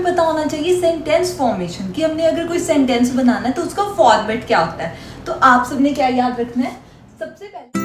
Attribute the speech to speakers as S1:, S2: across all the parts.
S1: हमें पता होना चाहिए सेंटेंस फॉर्मेशन, कि हमने अगर कोई सेंटेंस बनाना है तो उसका फॉर्मेट क्या होता है। तो आप सबने क्या याद रखना है, सबसे पहले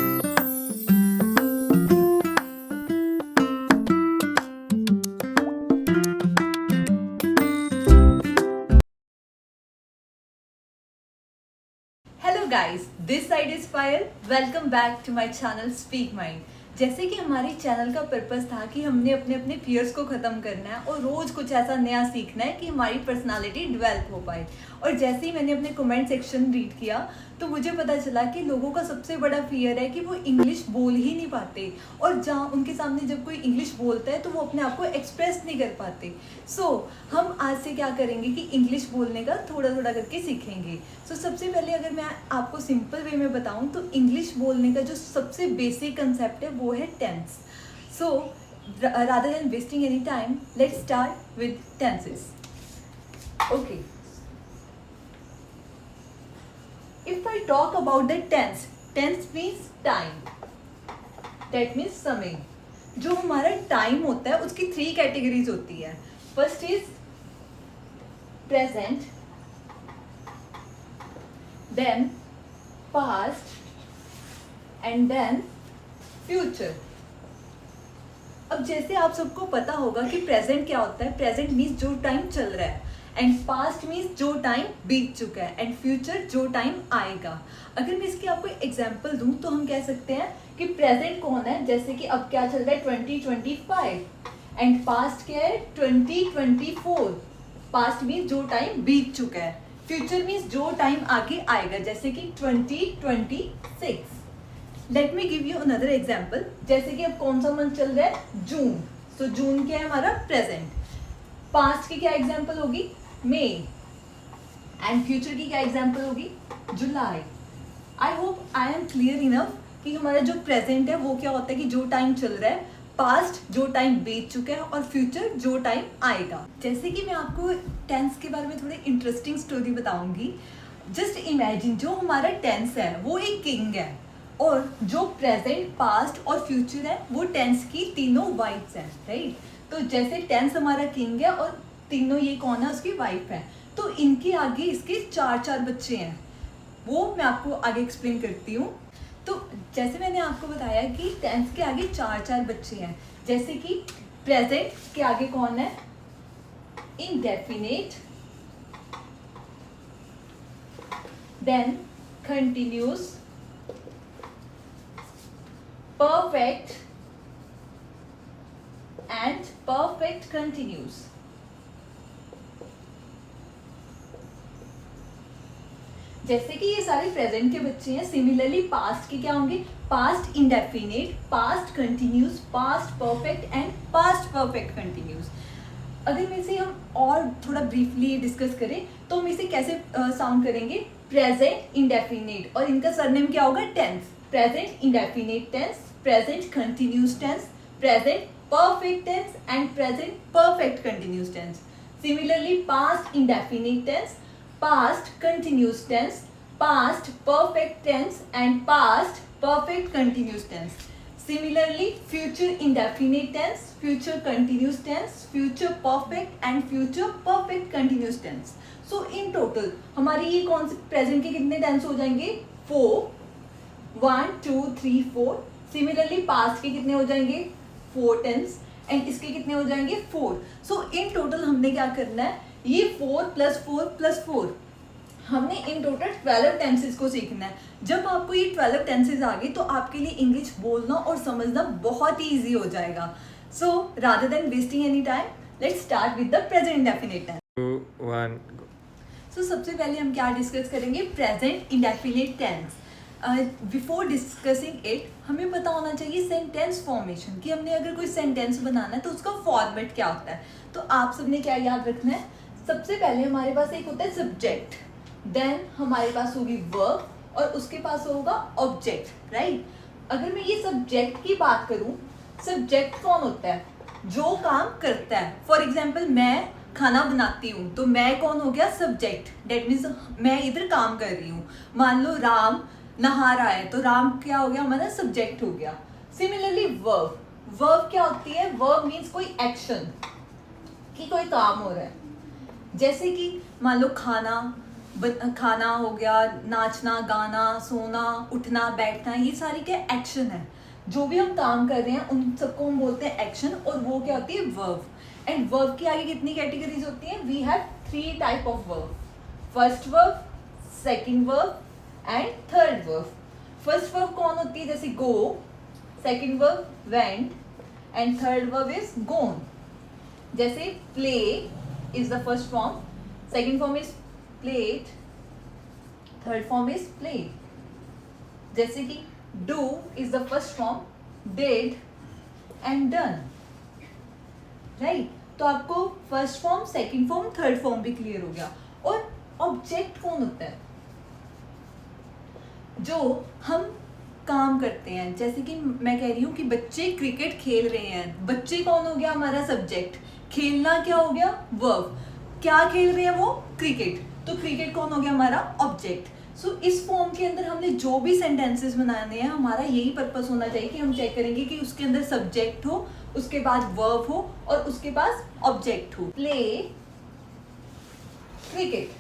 S1: hello guys, this side is fire. Welcome back to my channel speak mind. जैसे कि हमारे चैनल का पर्पस था कि हमने अपने अपने फियर्स को ख़त्म करना है और रोज़ कुछ ऐसा नया सीखना है कि हमारी पर्सनालिटी डेवलप हो पाए। और जैसे ही मैंने अपने कमेंट सेक्शन रीड किया तो मुझे पता चला कि लोगों का सबसे बड़ा फियर है कि वो इंग्लिश बोल ही नहीं पाते, और जहाँ उनके सामने जब कोई इंग्लिश बोलता है तो वो अपने आप को एक्सप्रेस नहीं कर पाते। हम आज से क्या करेंगे कि इंग्लिश बोलने का थोड़ा थोड़ा करके सीखेंगे। सबसे पहले अगर मैं आपको सिंपल वे में बताऊं तो इंग्लिश बोलने का जो सबसे बेसिक कंसेप्ट है वो है tense. So rather than wasting any time, let's start with tenses. Okay. If I talk about the tense means time. That means समय। जो हमारा टाइम होता है उसकी 3 कैटेगरीज होती है। First is present, then past and then future. अब जैसे आप सबको पता होगा कि प्रेजेंट क्या होता है। प्रेजेंट मीन्स जो टाइम चल रहा है, एंड पास्ट मीन्स जो टाइम बीत चुका है, एंड फ्यूचर जो टाइम आएगा। अगर मैं इसकी आपको एग्जांपल दूं तो हम कह सकते हैं कि प्रेजेंट कौन है, जैसे कि अब क्या चल रहा है 2025, एंड पास्ट क्या है 2024। पास्ट मीन्स जो टाइम बीत चुका है, फ्यूचर मीन्स जो टाइम आगे आएगा, जैसे कि 2026। Let me give you another example. जैसे कि अब कौन सा मंथ चल रहा है, जून। सो जून क्या है हमारा प्रेजेंट। पास्ट की क्या एग्जाम्पल होगी, मई, एंड फ्यूचर की क्या एग्जाम्पल होगी, जुलाई। I hope I am clear enough कि हमारा जो प्रेजेंट है वो क्या होता है कि जो टाइम चल रहा है, पास्ट जो टाइम बीत चुका है, और फ्यूचर जो टाइम आएगा। जैसे कि मैं आपको टेंस के बारे में थोड़ी इंटरेस्टिंग स्टोरी बताऊंगी। जस्ट इमेजिन, जो हमारा टेंस है वो एक किंग है, और जो प्रेजेंट, पास्ट और फ्यूचर है वो टेंस की तीनों वाइफ्स हैं, राइट। तो जैसे टेंस हमारा किंग है और तीनों ये कौन है, उसकी वाइफ है। तो इनके आगे इसके 4 बच्चे हैं, वो मैं आपको आगे एक्सप्लेन करती हूँ। तो जैसे मैंने आपको बताया कि टेंस के आगे 4 बच्चे हैं। जैसे कि प्रेजेंट के आगे कौन है, indefinite, then continuous, perfect and perfect continuous। जैसे कि ये सारे प्रेजेंट के बच्चे हैं, सिमिलरली पास्ट के क्या होंगे, past indefinite, past continuous, past perfect and past perfect continuous. अगर में से हम और थोड़ा ब्रीफली डिस्कस करें तो हम इसे कैसे साउंड करेंगे, प्रेजेंट इंडेफिनिट, और इनका सरनेम क्या होगा, tense. Present indefinite tense, present continuous tense, present perfect tense and present perfect continuous tense. Similarly past indefinite tense, past continuous tense, past perfect tense and past perfect continuous tense. Similarly, future indefinite tense, future continuous tense, future perfect and future perfect continuous tense. So in total हमारी ये कौन से present के कितने tense हो जाएंगे, 4, 1 2 3 4। Similarly past के कितने हो जाएंगे, 4 टेंस, एंड इसके कितने हो जाएंगे, 4। सो इन टोटल हमने क्या करना है, ये 4 + 4 + 4, हमने इन टोटल 12 टेंसेस को सीखना है। जब आपको ये 12 टेंसेस आ गई तो आपके लिए इंग्लिश बोलना और समझना बहुत ही ईजी हो जाएगा। So rather than wasting any time, let's start with the present indefinite tense.
S2: 2 1 go।
S1: सबसे पहले हम क्या डिस्कस करेंगे, present indefinite tense. Before discussing it हमें पता होना चाहिए सेंटेंस फॉर्मेशन, कि हमने अगर कोई सेंटेंस बनाना है तो उसका फॉर्मेट क्या होता है। तो आप सबने क्या याद रखना है, सबसे पहले हमारे पास एक होता है सब्जेक्ट, देन हमारे पास होगी वर्ब, और उसके पास होगा ऑब्जेक्ट, राइट। अगर मैं ये सब्जेक्ट की बात करूं, सब्जेक्ट कौन होता है, जो काम करता है। फॉर एग्जाम्पल मैं खाना बनाती हूँ तो मैं कौन हो गया, सब्जेक्ट। डेट मीन्स मैं इधर काम कर रही हूँ। मान लो राम नहा रहा है तो राम क्या हो गया, हमारा सब्जेक्ट हो गया। सिमिलरली वर्ब, वर्ब क्या होती है, वर्ब मीन्स कोई एक्शन, कि कोई काम हो रहा है, जैसे कि मान लो खाना हो गया, नाचना, गाना, सोना, उठना, बैठना, ये सारी क्या एक्शन है। जो भी हम काम कर रहे हैं उन सबको हम बोलते हैं एक्शन, और वो क्या होती है, वर्ब। एंड वर्ब की आगे कितनी कैटेगरीज होती हैं, we have 3 type of verb, first verb, second verb and third verb. First verb कौन होती है, जैसे go, second verb went and third verb is gone. जैसे play is the first form, second form is played, third form is played. जैसे कि do is the first form, did and done, right? तो आपको first form, second form, third form भी clear हो गया। और object कौन होता है, जो हम काम करते हैं। जैसे कि मैं कह रही हूँ कि बच्चे क्रिकेट खेल रहे हैं, बच्चे कौन हो गया, हमारा सब्जेक्ट। खेलना क्या हो गया, वर्ब। क्या खेल रहे हैं वो, क्रिकेट, तो क्रिकेट कौन हो गया, हमारा ऑब्जेक्ट। सो इस फॉर्म के अंदर हमने जो भी सेंटेंसेस बनाने हैं, हमारा यही पर्पस होना चाहिए कि हम चेक करेंगे कि उसके अंदर सब्जेक्ट हो, उसके बाद वर्ब हो और उसके पास ऑब्जेक्ट हो। प्ले क्रिकेट,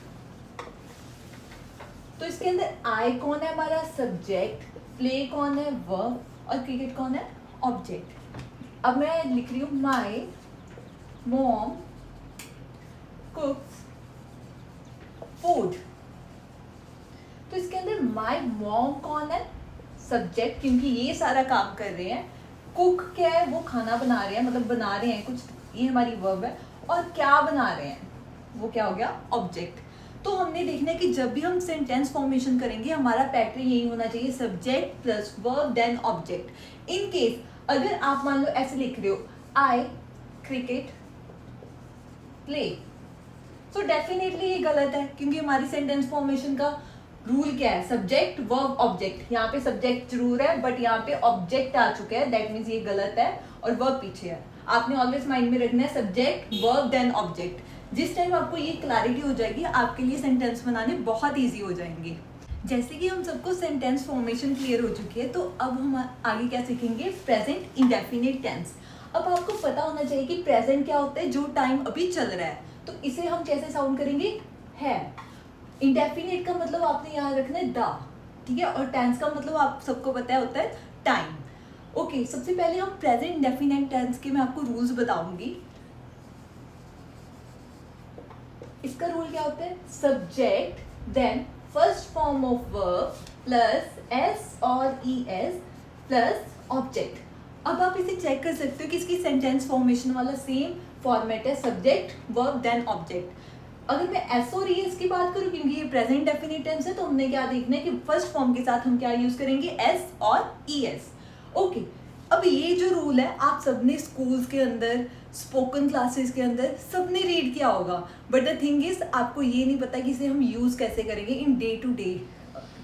S1: तो इसके अंदर आई कौन है, हमारा सब्जेक्ट, प्ले कौन है, वर्ब, और क्रिकेट कौन है, ऑब्जेक्ट। अब मैं लिख रही हूँ माई मॉम कुक्स फूड, तो इसके अंदर माई मॉम कौन है, सब्जेक्ट, क्योंकि ये सारा काम कर रहे हैं। कुक क्या है, वो खाना बना रहे हैं, मतलब बना रहे हैं कुछ, ये हमारी वर्ब है। और क्या बना रहे हैं, वो क्या हो गया, ऑब्जेक्ट। तो हमने देखना है कि जब भी हम सेंटेंस फॉर्मेशन करेंगे, हमारा पैटर्न यही होना चाहिए, subject plus verb then object. In case अगर आप मान लो ऐसे लिख रहे हो, आई क्रिकेट प्ले, तो डेफिनेटली ये गलत है, क्योंकि हमारी सेंटेंस फॉर्मेशन का रूल क्या है, सब्जेक्ट वर्ब ऑब्जेक्ट। यहाँ पे सब्जेक्ट जरूर है बट यहाँ पे ऑब्जेक्ट आ चुका है, दैट मीन्स ये गलत है और वर्ब पीछे है। आपने ऑलवेज माइंड में रखना है सब्जेक्ट वर्ब देन ऑब्जेक्ट। जिस टाइम आपको ये क्लैरिटी हो जाएगी, आपके लिए सेंटेंस बनाने बहुत ईजी हो जाएंगे। जैसे कि हम सबको सेंटेंस फॉर्मेशन क्लियर हो चुकी है, तो अब हम आगे क्या सीखेंगे, प्रेजेंट इंडेफिनिट टेंस। अब आपको पता होना चाहिए कि प्रेजेंट क्या होता है, जो टाइम अभी चल रहा है, तो इसे हम कैसे साउंड करेंगे, है। इंडेफिनिट का मतलब आपने यहाँ रखना है द, ठीक है, और टेंस का मतलब आप सबको पता है होता है टाइम। ओके, सबसे पहले हम प्रेजेंट इंडेफिनिट टेंस के मैं आपको रूल्स बताऊंगी। इसका रूल क्या होता है, subject then first form of verb plus S और ई एस प्लस ऑब्जेक्ट। अब आप इसे चेक कर सकते हो कि इसकी सेंटेंस फॉर्मेशन वाला सेम फॉर्मेट है, सब्जेक्ट वर्ब देन ऑब्जेक्ट। अगर मैं एस और ई एस की बात करूं, क्योंकि ये प्रेजेंट डेफिनिट टेंस है, तो हमने क्या देखना है कि फर्स्ट फॉर्म के साथ हम क्या यूज करेंगे, एस और ई एस। ओके, अब ये जो रूल है आप सबने स्कूल्स के अंदर, स्पोकन क्लासेस के अंदर सबने रीड किया होगा, बट द थिंग इज आपको ये नहीं पता कि इसे हम यूज कैसे करेंगे in day to day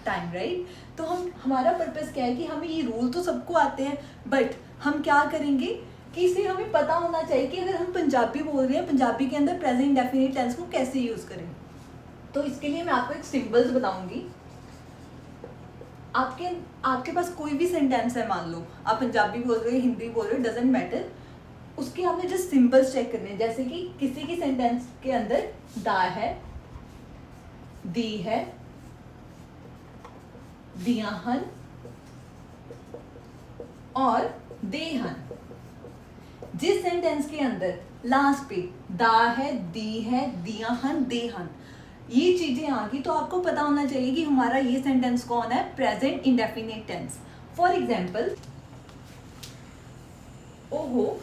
S1: time, right. तो हमारा पर्पस क्या है कि हमें ये रूल तो सबको आते हैं, बट हम क्या करेंगे कि इसे हमें पता होना चाहिए कि अगर हम पंजाबी बोल रहे हैं, पंजाबी के अंदर प्रेजेंट इंडेफिनिट टेंस को कैसे यूज करें। तो इसके लिए मैं आपको एक सिंबल्स बताऊंगी। आपके पास कोई भी सेंटेंस है, मान लो आप पंजाबी बोल रहे हो, हिंदी बोल रहे हो, डजेंट मैटर, उसके आपने जस्ट सिंबल्स चेक करने हैं। जैसे कि किसी की सेंटेंस के अंदर दा है, दी है, दिया हन और दे हन। जिस सेंटेंस के अंदर लास्ट पे दा है, दी है, दिया हन, दे हन, ये चीजें आ गई, तो आपको पता होना चाहिए कि हमारा ये सेंटेंस कौन है, present indefinite tense. For example, ओहो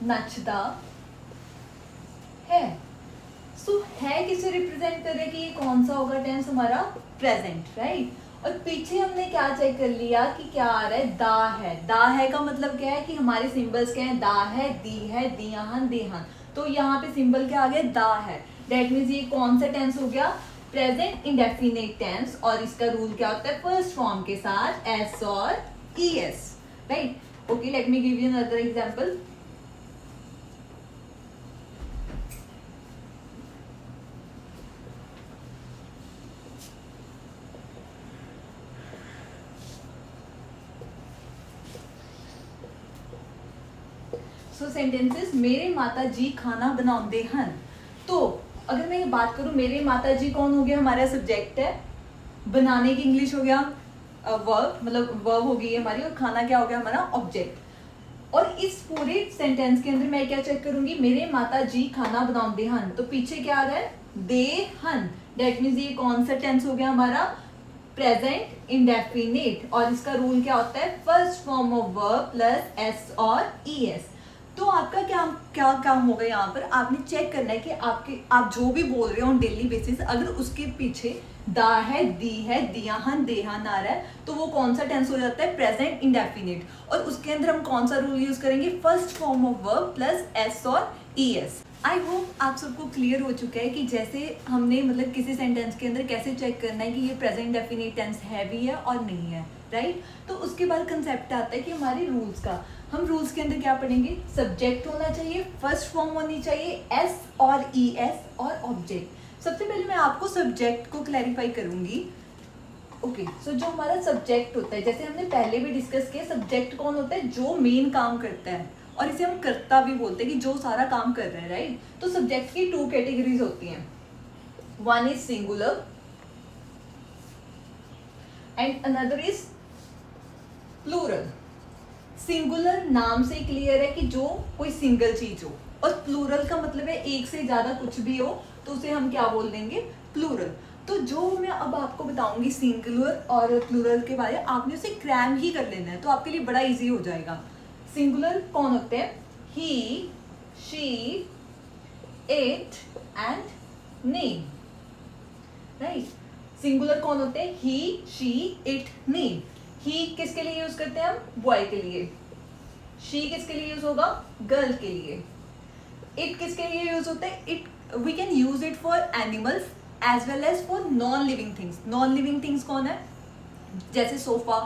S1: नचदा है। सो है किसे रिप्रेजेंट कर रहे कि ये कौन सा होगा टेंस, हमारा प्रेजेंट, राइट। और पीछे हमने क्या चेक कर लिया कि क्या आ रहा है, दा है। दा है का मतलब क्या है कि हमारे सिंबल्स क्या है, दा है, दी है, दियाहन, देहन। तो यहाँ पे सिंबल क्या आ गया, दा है। दैट मीन्स ये कौन सा टेंस हो गया, प्रेजेंट इंडेफिनिट टेंस। और इसका रूल क्या होता है, फर्स्ट फॉर्म के साथ एस और E S, right. Okay, let me give you another example. So sentences मेरे माता जी खाना बनाते हैं। तो अगर मैं ये बात करूं, मेरे माता जी कौन हो गया, हमारा सब्जेक्ट है, बनाने की इंग्लिश हो गया वर्ब, मतलब वर्ब हो गई हमारी, और खाना क्या हो गया हमारा ऑब्जेक्ट। और इस पूरे सेंटेंस के अंदर मैं क्या चेक करूंगी, मेरे माता जी खाना बनाते हैं, तो पीछे क्या आ रहा है, दे हन, दैट मीन्स ये कौन सा टेंस हो गया हमारा, प्रेजेंट इंडेफिनिट। और इसका रूल क्या होता है, first form of verb plus S और ई एस। तो आपका क्या क्या काम होगा यहाँ पर, आपने चेक करना है कि आप जो भी बोल रहे हो ऑन डेली बेसिस, अगर उसके पीछे दा है, दी है, दियाहन, देहान आ रहा है, तो वो कौन सा टेंस हो जाता है, प्रेजेंट इंडेफिनिट। और उसके अंदर हम कौन सा रूल यूज करेंगे, first form of verb plus S और ई एस। आई होप आप सबको क्लियर हो चुका है कि जैसे हमने मतलब किसी सेंटेंस के अंदर कैसे चेक करना है कि ये प्रेजेंट डेफिनिट टेंस है भी है और नहीं है, राइट। तो उसके बाद कंसेप्ट आता है कि हमारे रूल्स का, हम रूल्स के अंदर क्या पढ़ेंगे, सब्जेक्ट होना चाहिए, फर्स्ट फॉर्म होनी चाहिए, एस और ई एस और ऑब्जेक्ट। सबसे पहले मैं आपको सब्जेक्ट को क्लैरिफाई करूंगी। ओके, सो जो हमारा सब्जेक्ट होता है, जैसे हमने पहले भी डिस्कस किया, सब्जेक्ट कौन होता है, जो मेन काम करता है, और इसे हम कर्ता भी बोलते हैं कि जो सारा काम कर रहा है, राइट। तो सब्जेक्ट की 2 कैटेगरीज होती हैं, one is singular and another is plural. Singular नाम से क्लियर है कि जो कोई सिंगल चीज हो, और प्लूरल का मतलब है एक से ज्यादा कुछ भी हो, तो उसे हम क्या बोल देंगे, प्लूरल। तो जो मैं अब आपको बताऊंगी सिंगुलर और प्लूरल के बारे में, आपने उसे क्रैम ही कर लेना है, तो आपके लिए बड़ा इजी हो जाएगा। सिंगुलर कौन होते हैं, he, she, it and name, right. Singular कौन होते हैं, he, she, it, name. He किसके लिए यूज करते हैं हम, बॉय के लिए। शी किसके लिए यूज होगा, गर्ल के लिए। इट किसके लिए यूज होता है, it we can use it for animals as well as for non living things. Non living things कौन है, जैसे सोफा,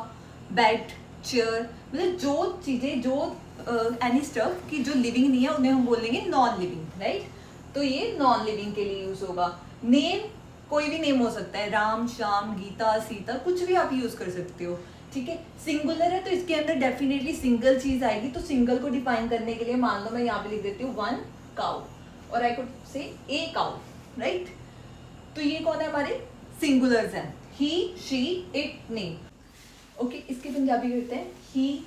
S1: बेड, चेयर, मतलब जो चीजें, जो एनी स्टफ की जो लिविंग नहीं है, उन्हें हम बोलेंगे नॉन लिविंग, राइट। तो ये नॉन लिविंग के लिए यूज होगा। नेम कोई भी नेम हो सकता है, राम, श्याम, गीता, सीता, कुछ भी आप यूज कर सकते हो, ठीक है। सिंगुलर है तो इसके अंदर डेफिनेटली सिंगल चीज आएगी। तो सिंगल को डिफाइन करने के लिए मान लो मैं यहाँ पे लिख देती हूँ 1 काउ, और I could say a cow, right. तो ये कौन है, हमारे सिंगुलर्स हैं, he, she, it, name. Okay, इसके पंजाबी करते हैं, ही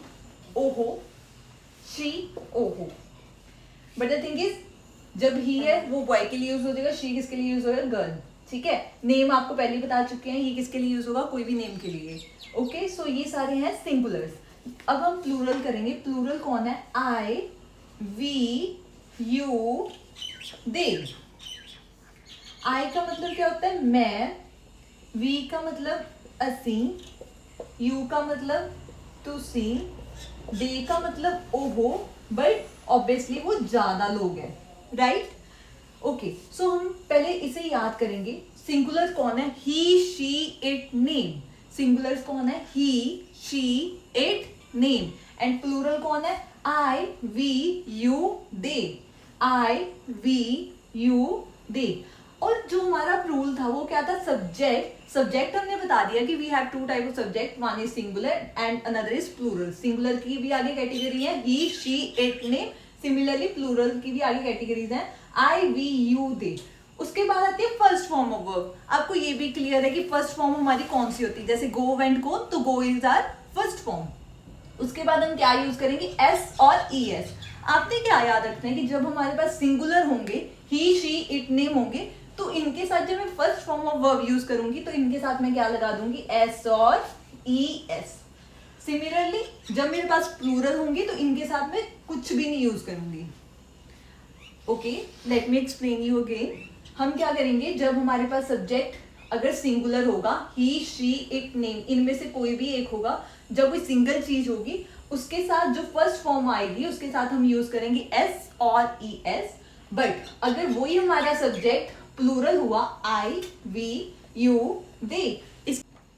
S1: ओहो, शी ओहो। बट द थिंग इज, जब ही है वो बॉय के लिए यूज हो जाएगा, शी किसके लिए यूज होगा, गर्ल, ठीक है। नेम आपको पहले ही बता चुके हैं, ये किसके लिए यूज होगा, कोई भी नेम के लिए। ओके, सो ये सारे हैं सिंगुलर्स। अब हम प्लूरल करेंगे। प्लूरल कौन है, आई, वी, यू, दे। आई का मतलब क्या होता है, मैं, वी का मतलब असी, यू का मतलब तुसी, दे का मतलब ओहो, बट ऑब्वियसली वो ज्यादा लोग हैं, राइट। ओके, सो हम पहले इसे याद करेंगे। सिंगुलर कौन है, he, she, it, name. Singular कौन है, he, she, it, name. And plural कौन है, I, we, you, they. I, we, you, they. और जो हमारा रूल था वो क्या था, सब्जेक्ट। सब्जेक्ट हमने बता दिया कि we have 2 type of subject, one is singular and another is plural. Singular की भी आगे कैटेगरी है, he, she, it, name. Similarly plural की भी आगे कैटेगरीज हैं, आई, वी, यू, दे। उसके बाद आती है फर्स्ट फॉर्म ऑफ वर्ब। आपको ये भी क्लियर है कि फर्स्ट फॉर्म हमारी कौन सी होती है, जैसे गो वेंट गो, तो गो इज आर फर्स्ट फॉर्म। उसके बाद हम क्या यूज करेंगे, एस और ई एस। आपने क्या याद रखना है कि जब हमारे पास सिंगुलर होंगे, ही, शी, इट, नेम होंगे, तो इनके साथ जब मैं first form of verb use करूंगी तो इनके साथ मैं क्या लगा दूंगी, एस और ई एस। सिमिलरली जब मेरे पास प्लूरल होंगे तो इनके साथ मैं कुछ भी नहीं यूज करूंगी। Okay, late me explain you again. हम क्या करेंगे, जब हमारे पास सब्जेक्ट अगर सिंगुलर होगा, ही, शी, इट, नेम, इनमें से कोई भी एक होगा, जब कोई सिंगल चीज होगी उसके साथ जो फर्स्ट फॉर्म आएगी उसके साथ हम यूज करेंगे एस और ई एस। बट अगर वही हमारा सब्जेक्ट प्लूरल हुआ, I, we, you, they.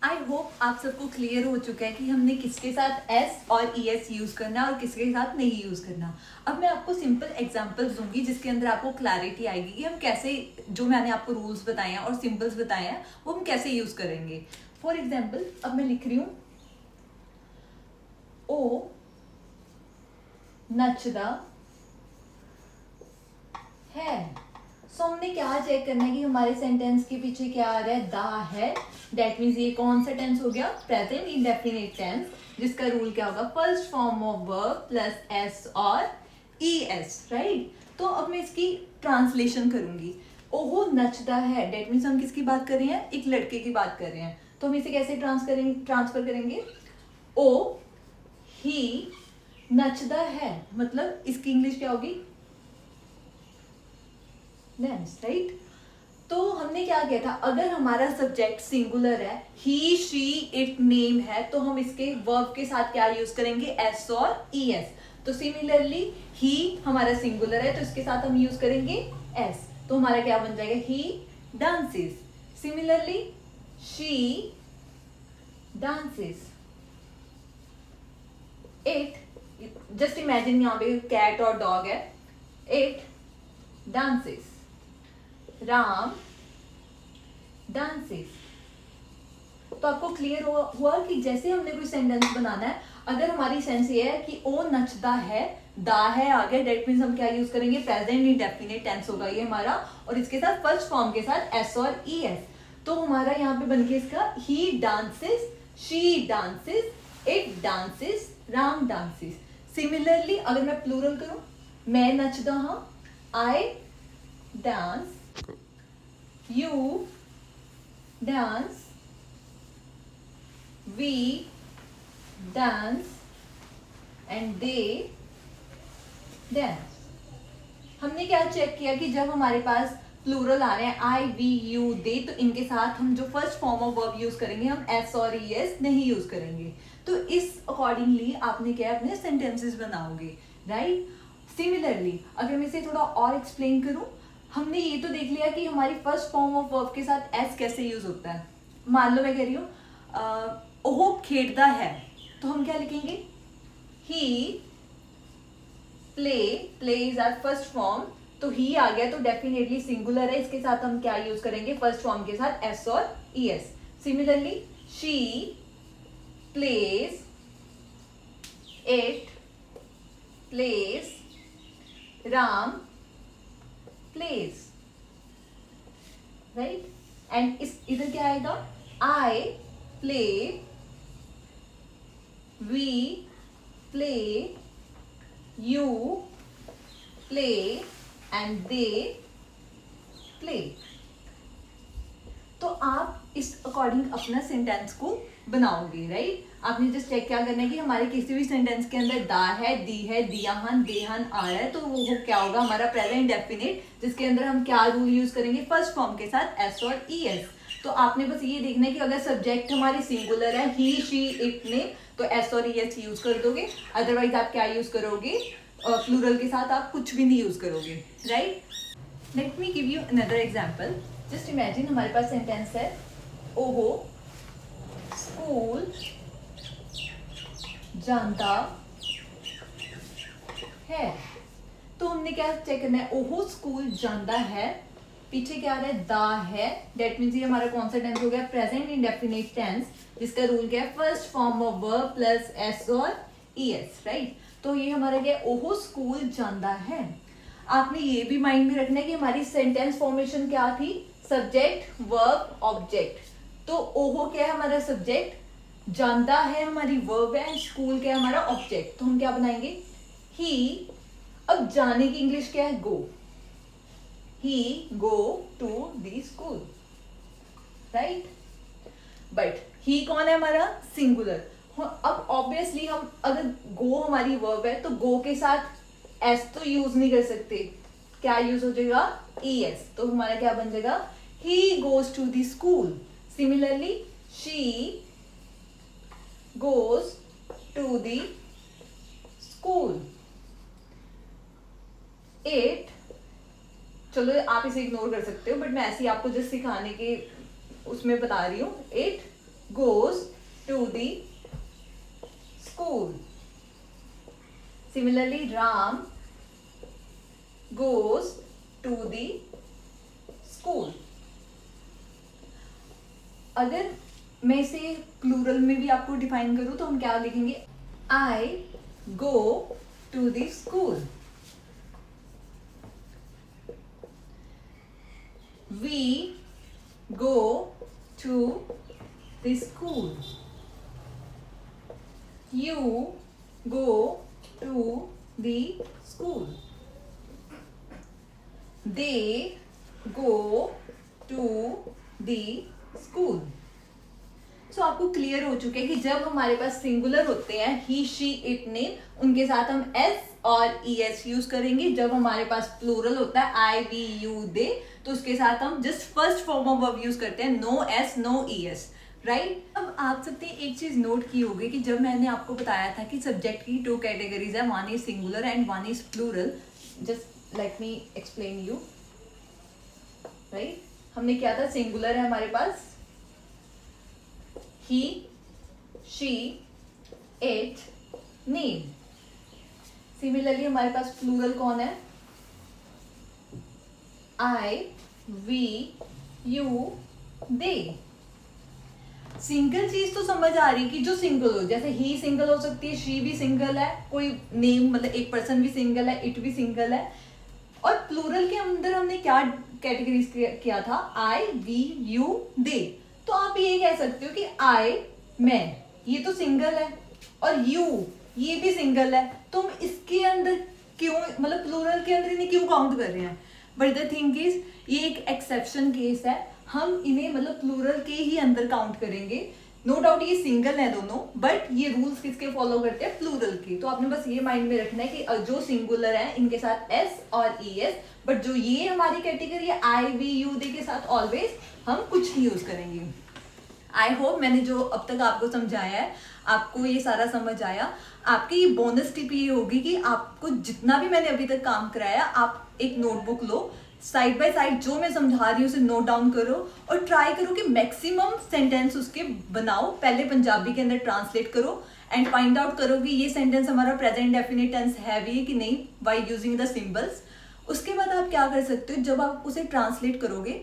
S1: I hope आप सबको क्लियर हो चुका है कि हमने किसके साथ एस और ई एस यूज करना और किसके साथ नहीं यूज करना। अब मैं आपको सिंपल एग्जांपल्स दूंगी जिसके अंदर आपको क्लैरिटी आएगी कि हम कैसे, जो मैंने आपको रूल्स बताए हैं और सिंपल्स बताए हैं वो हम कैसे यूज करेंगे। फॉर एग्जाम्पल अब मैं लिख रही हूं, ओ नचदा है। सो हमने क्या चेक करना है कि हमारे सेंटेंस के पीछे क्या आ रहा है, द है। दैट मीन्स ये कौन सा टेंस हो गया, प्रेजेंट इंडेफिनिट टेंस, जिसका रूल क्या होगा, first form of verb plus S और ई एस, राइट। तो अब मैं इसकी ट्रांसलेशन करूंगी। ओहो नचदा है, डेट मीन्स हम किसकी बात कर रहे हैं, एक लड़के की बात कर रहे हैं। तो हम इसे कैसे ट्रांसफर करेंगे, ओ ही नचदा है, मतलब इसकी इंग्लिश क्या होगी, डांस, राइट। तो हमने क्या किया था, अगर हमारा सब्जेक्ट सिंगुलर है, ही शी इट नेम है, तो हम इसके वर्ब के साथ क्या यूज करेंगे, एस और ई एस। तो सिमिलरली ही हमारा सिंगुलर है, तो इसके साथ हम यूज करेंगे एस, तो हमारा क्या बन जाएगा, he dances. Similarly she dances, it, just imagine यहाँ पे कैट और डॉग है, इट डांसेस, राम डांसेस। तो आपको क्लियर हुआ कि जैसे हमने कोई सेंटेंस बनाना है, अगर हमारी सेंस ये है कि ओ नचदा है, दा है आगे, डेट मीन्स हम क्या यूज करेंगे, प्रेजेंट इंडेफिनिट टेंस होगा ये हमारा, और इसके साथ फर्स्ट फॉर्म के साथ एस और ई एस। तो हमारा यहाँ पे बन के इसका he dances, she dances, it dances, Ram dances. Similarly अगर मैं प्लूरल करूं, मैं नचदा हाँ, I dance, you dance, we dance and they dance। हमने क्या चेक किया कि जब हमारे पास प्लूरल आ रहे हैं, आई वी यू दे, तो इनके साथ हम जो first form of verb use करेंगे, हम एस और ई एस नहीं यूज करेंगे। तो इस अकॉर्डिंगली आपने क्या अपने सेंटेंसेस बनाओगे, राइट। सिमिलरली अगर मैं इसे थोड़ा और एक्सप्लेन करूं, हमने ये तो देख लिया कि हमारी फर्स्ट फॉर्म ऑफ वर्ब के साथ एस कैसे यूज होता है। मान लो मैं कह रही हूँ ओह खेलता है, तो हम क्या लिखेंगे, he play, play is our first form, तो ही आ गया तो डेफिनेटली सिंगुलर है, इसके साथ हम क्या यूज करेंगे, फर्स्ट फॉर्म के साथ एस और E S. Similarly she plays, it plays, Ram plays, right. And इस इधर क्या आएगा, I play, we play, you play and they play. तो आप इस अकॉर्डिंग अपना सेंटेंस को बनाओगे, राइट। आपने जस्ट चेक क्या करना है कि हमारे किसी भी सेंटेंस के अंदर दा है, दी है, दियाहन, देहन आ रहा है, तो वो क्या होगा, हमारा प्रेजेंट डेफिनेट, जिसके अंदर हम क्या रूल यूज करेंगे, फर्स्ट फॉर्म के साथ एस और ई एस। तो आपने बस ये देखना है कि अगर सब्जेक्ट हमारी सिंगुलर है, ही शी इट ने, तो एस और ई एस यूज कर दोगे, अदरवाइज आप क्या यूज करोगे, प्लूरल के साथ आप कुछ भी नहीं यूज करोगे, right. Let me give you another example. Just imagine हमारे पास सेंटेंस है, ओहो स्कूल जाता है। तो हमने क्या चेक करना है, ओहो स्कूल जाता है, पीछे क्या आ रहा है, दा है, डेट मीन्स ये हमारा कौन सा टेंस हो गया, प्रेजेंट इंडेफिनिट टेंस, जिसका रूल क्या है, first form of verb plus S और ई एस, राइट। तो ये हमारा क्या है, ओहो स्कूल जाता है। आपने ये भी माइंड में रखना है कि हमारी सेंटेंस फॉर्मेशन क्या थी, सब्जेक्ट वर्ब ऑब्जेक्ट। तो ओहो क्या है हमारा सब्जेक्ट, जानता है हमारी वर्ब है, स्कूल क्या है हमारा ऑब्जेक्ट। तो हम क्या बनाएंगे, ही, अब जाने की इंग्लिश क्या है, go, he go to the school, right. But he कौन है हमारा, सिंगुलर। अब ऑब्वियसली हम अगर गो हमारी वर्ब है, तो गो के साथ एस तो यूज नहीं कर सकते, क्या यूज हो जाएगा, ई एस। तो हमारा क्या बन जाएगा, he goes to the school. Similarly she goes to the school, it, चलो आप इसे इग्नोर कर सकते हो, बट मैं ऐसे ही आपको जस्ट सिखाने के उसमें बता रही हूं, it goes to the school। Similarly Ram goes to the school। अगर मैं इसे प्लूरल में भी आपको डिफाइन करूं, तो हम क्या लिखेंगे, I go to the school. go to the school. You go to the school. They go to the school. सो आपको क्लियर हो चुका है कि जब हमारे पास सिंगुलर होते हैं ही शी इट नेम, उनके साथ हम एस और ई एस यूज करेंगे. जब हमारे पास प्लूरल होता है आई वी यू दे, तो उसके साथ हम just first form of verb use करते हैं, no S no E S. Right. अब आप सबने एक चीज नोट की होगी कि जब मैंने आपको बताया था कि सब्जेक्ट की 2 कैटेगरीज है, one is singular and one is plural. Just let me explain you. Right. हमने क्या था, सिंगुलर है हमारे पास he, she, it, name. सिमिलरली हमारे पास प्लूरल कौन है, I, we, you, they. Single चीज तो समझ आ रही कि जो सिंगल हो, जैसे ही सिंगल हो सकती है, शी भी सिंगल है, कोई नेम मतलब एक पर्सन भी सिंगल है, इट भी सिंगल है. और प्लूरल के अंदर हमने क्या कैटेगरीज किया था, आई वी यू दे. तो आप ये कह सकते हो कि आई मैं, ये तो सिंगल है, और यू ये भी सिंगल है, तो हम इसके अंदर क्यों मतलब प्लूरल के अंदर इन्हें क्यों काउंट कर रहे हैं. बट द थिंग इज ये एक एक्सेप्शन केस है, हम इन्हें मतलब प्लूरल के ही अंदर काउंट करेंगे. नो डाउट ये सिंगल है दोनों, बट ये रूल्स किसके फॉलो करते हैं, प्लूरल के. तो आपने बस ये माइंड में रखना है कि जो सिंगुलर है इनके साथ एस और ई एस, बट जो ये हमारी कैटेगरी है आई वी यू दे के साथ ऑलवेज हम कुछ नहीं यूज करेंगे. आई होप मैंने जो अब तक आपको समझाया है आपको ये सारा समझ आया. आपकी ये बोनस टिप ये होगी कि आपको जितना भी मैंने अभी तक काम कराया, आप एक notebook low, side by side जो मैं समझा रही हूँ उसे नोट डाउन करो और ट्राई करो कि मैक्सिमम सेंटेंस उसके बनाओ. पहले पंजाबी के अंदर ट्रांसलेट करो एंड फाइंड आउट करो कि ये सेंटेंस हमारा प्रेजेंट डेफिनेट टेंस है भी कि नहीं बाय यूजिंग द सिंबल्स. उसके बाद आप क्या कर सकते हो, जब आप उसे ट्रांसलेट करोगे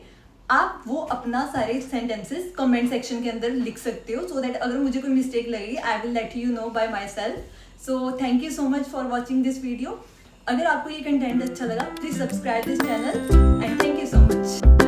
S1: आप वो अपना सारे सेंटेंसेस कमेंट सेक्शन के अंदर लिख सकते हो, सो दैट अगर मुझे कोई मिस्टेक लगेगी I will let you know bye my self. So thank you so much for watching this video. अगर आपको ये कंटेंट अच्छा लगा please subscribe this channel and thank you so much.